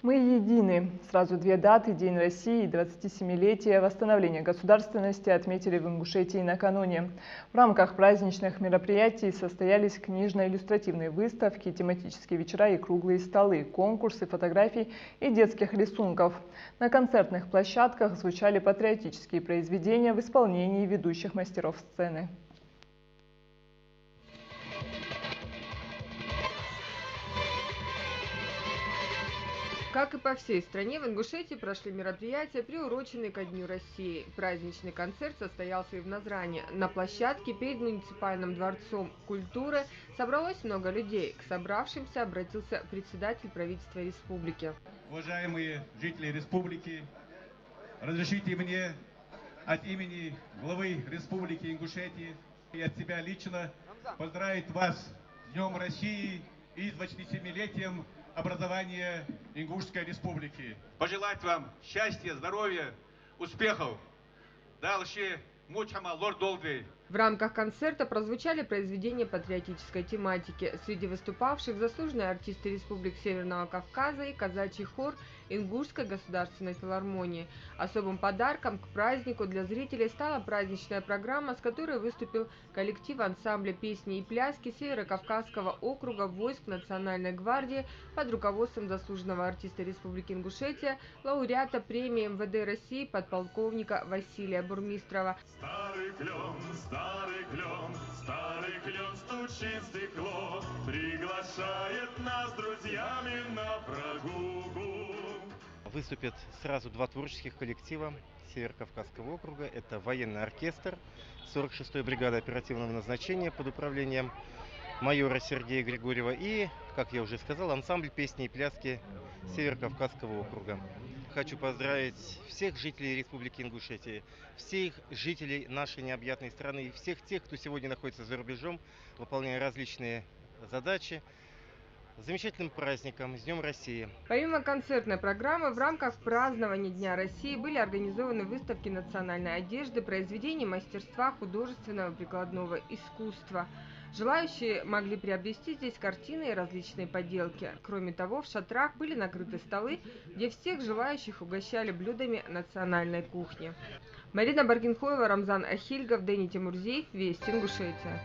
Мы едины. Сразу две даты – День России и 27-летие восстановления государственности отметили в Ингушетии накануне. В рамках праздничных мероприятий состоялись книжно-иллюстративные выставки, тематические вечера и круглые столы, конкурсы фотографий и детских рисунков. На концертных площадках звучали патриотические произведения в исполнении ведущих мастеров сцены. Как и по всей стране, в Ингушетии прошли мероприятия, приуроченные ко Дню России. Праздничный концерт состоялся и в Назране. На площадке перед муниципальным дворцом культуры собралось много людей. К собравшимся обратился председатель правительства республики. Уважаемые жители республики, разрешите мне от имени главы республики Ингушетии и от себя лично поздравить вас с Днем России и с 27-летием образования Ингушской республики. Пожелать вам счастья, здоровья, успехов. Дальше мучама лорд долгой. В рамках концерта прозвучали произведения патриотической тематики. Среди выступавших заслуженные артисты Республик Северного Кавказа и казачий хор Ингушской государственной филармонии. Особым подарком к празднику для зрителей стала праздничная программа, с которой выступил коллектив ансамбля песни и пляски Северо-Кавказского округа войск Национальной гвардии под руководством заслуженного артиста Республики Ингушетия, лауреата премии МВД России подполковника Василия Бурмистрова. Старый клен стучит стекло, приглашает нас с друзьями на прогулку. Выступят сразу два творческих коллектива Северо-Кавказского округа. Это военный оркестр 46-й бригады оперативного назначения под управлением майора Сергея Григорьева и, как я уже сказал, ансамбль песни и пляски Северо-Кавказского округа. Хочу поздравить всех жителей Республики Ингушетия, всех жителей нашей необъятной страны и всех тех, кто сегодня находится за рубежом, выполняя различные задачи. С замечательным праздником, с Днем России! Помимо концертной программы, в рамках празднования Дня России были организованы выставки национальной одежды, произведений мастерства художественного прикладного искусства. Желающие могли приобрести здесь картины и различные поделки. Кроме того, в шатрах были накрыты столы, где всех желающих угощали блюдами национальной кухни. Марина Баргинхоева, Рамзан Ахильгов, Дэни Тимурзиев, Вести Ингушетия.